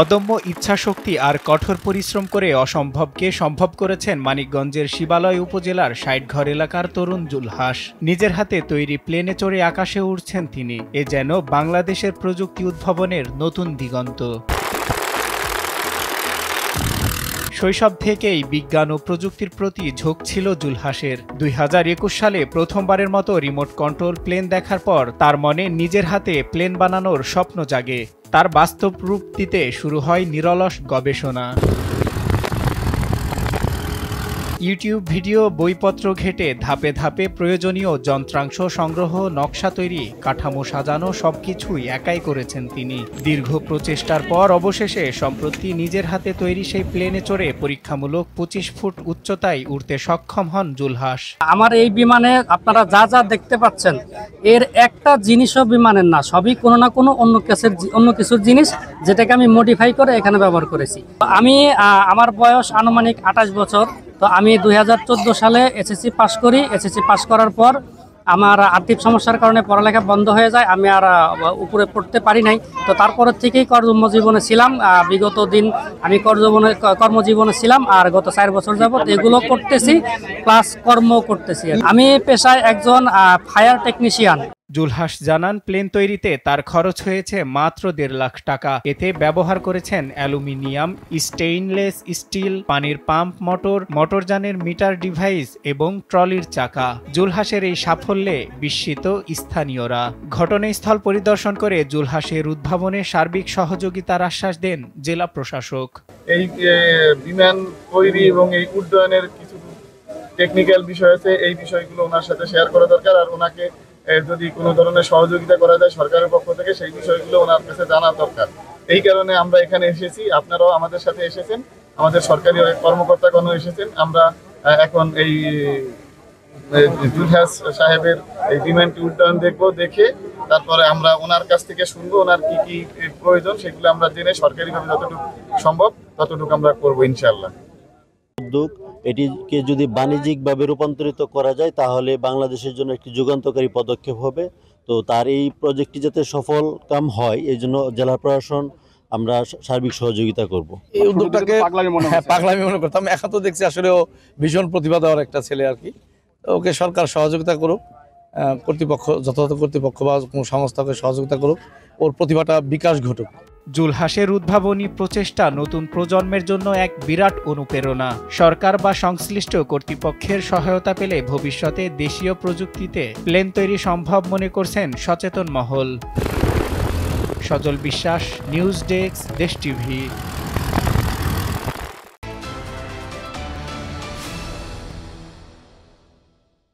অদম্য ইচ্ছাশক্তি আর কঠোর পরিশ্রম করে অসম্ভবকে সম্ভব করেছেন মানিকগঞ্জের শিবালয় উপজেলার ৬০ ঘর এলাকার তরুণ জুলহাস। নিজের হাতে তৈরি প্লেনে চড়ে আকাশে উড়ছেন তিনি। এ যেন বাংলাদেশের প্রযুক্তি উদ্ভাবনের নতুন দিগন্ত। শৈশব থেকেই বিজ্ঞান ও প্রযুক্তির প্রতি ঝোঁক ছিল জুলহাসের। ২০২১ সালে প্রথমবারের মতো রিমোট কন্ট্রোল প্লেন দেখার পর তার মনে নিজের হাতে প্লেন বানানোর স্বপ্ন জাগে। তার বাস্তব রূপ দিতে শুরু হয় নিরলস গবেষণা। ইউটিউব ভিডিও, বইপত্র ঘেঁটে ধাপে ধাপে প্রয়োজনীয় যন্ত্রাংশ সংগ্রহ, নকশা তৈরি, কাঠামো সাজানো সবকিছুই একাই করেছেন তিনি। দীর্ঘ প্রচেষ্টার পর অবশেষে সম্প্রতি নিজের হাতে তৈরি সেই প্লেনে চড়ে পরীক্ষামূলক ২৫ ফুট উচ্চতায় উঠতে সক্ষম হন জুলহাস। আমার এই বিমানে আপনারা যা যা দেখতে পাচ্ছেন, এর একটা জিনিসও বিমানের না, সবই কোনো না কোনো অন্য কিছুর জিনিস, যেটাকে আমি মডিফাই করে এখানে ব্যবহার করেছি। আমার বয়স আনুমানিক ২৮ বছর। তো আমি ২০১৪ সালে এসএসসি পাস করি। এসএসসি পাস করার পর আমার আর্থিক সমস্যার কারণে পড়ালেখা বন্ধ হয়ে যায়, আমি আর উপরে পড়তে পারি নাই। তো তারপরের থেকেই কর্মজীবনে ছিলাম। বিগত দিন আমি কর্মজীবনে ছিলাম, আর গত ৪ বছর যাবত এগুলো করতেছি, প্লাস কর্ম করতেছি। আমি পেশায় একজন ফায়ার টেকনিশিয়ান। জুলহাস জানান, প্লেন তৈরিতে তার খরচ হয়েছে মাত্র ১.৫ লাখ টাকা। এতে ব্যবহার করেছেন অ্যালুমিনিয়াম, স্টেইনলেস স্টিল, পানির পাম্প, মোটরযানের মিটার ডিভাইস এবং ট্রলির চাকা। জুলহাসের এই সাফল্যে বিস্মিত স্থানীয়রা। ঘটনাস্থল পরিদর্শন করে জুলহাসের উদ্ভাবনে সার্বিক সহযোগিতার আশ্বাস দেন জেলা প্রশাসক। এই বিমান তৈরি এবং এই উড্ডয়নের কিছু টেকনিক্যাল বিষয় আছে, এই বিষয়গুলো ওনার সাথে শেয়ার করা দরকার। আর ওনাকে যদি কোনো ধরনের সহযোগিতা করা যায় সরকারের পক্ষ থেকে, সেই বিষয়গুলো ওনার কাছে জানা দরকার। এই কারণে আমরা এখানে এসেছি, আপনারাও আমাদের সাথে এসেছেন, আমাদের সরকারি কর্মকর্তাগণ এসেছেন। আমরা এখন এই জুলহাস সাহেবের এই বিমানটি উড্ডয়ন দেখে তারপরে আমরা ওনার কাছ থেকে শুনবো ওনার কি কি প্রয়োজন, সেগুলো আমরা জেনে সরকারিভাবে যতটুকু সম্ভব ততটুকু আমরা করবো ইনশাআল্লাহ। উদ্যোগ এটিকে যদি বাণিজ্যিকভাবে রূপান্তরিত করা যায় তাহলে বাংলাদেশের জন্য একটি যুগান্তকারী পদক্ষেপ হবে। তো তার এই প্রজেক্টটি যাতে সফল কাম হয়, এই জন্য জেলা প্রশাসন আমরা সার্বিক সহযোগিতা করব। এই উদ্যোগটাকে পাগলামি মনে করতাম, এখন তো দেখছি আসলে ও ভীষণ প্রতিভা দেওয়ার একটা ছেলে আর কি। ওকে সরকার সহযোগিতা করুক, কর্তৃপক্ষ যথাযথ কর্তৃপক্ষ বা কোনো সংস্থাকে সহযোগিতা করুক, ওর প্রতিভাটা বিকাশ ঘটুক। জুলহাসের উদ্ভাবনী প্রচেষ্টা নতুন প্রজন্মের জন্য এক বিরাট অনুপ্রেরণা। সরকার বা সংশ্লিষ্ট কর্তৃপক্ষের সহায়তা পেলে ভবিষ্যতে দেশীয় প্রযুক্তিতে প্লেন তৈরি সম্ভব মনে করছেন সচেতন মহল। সজল বিশ্বাস, নিউজ ডেস্ক, দেশ টিভি।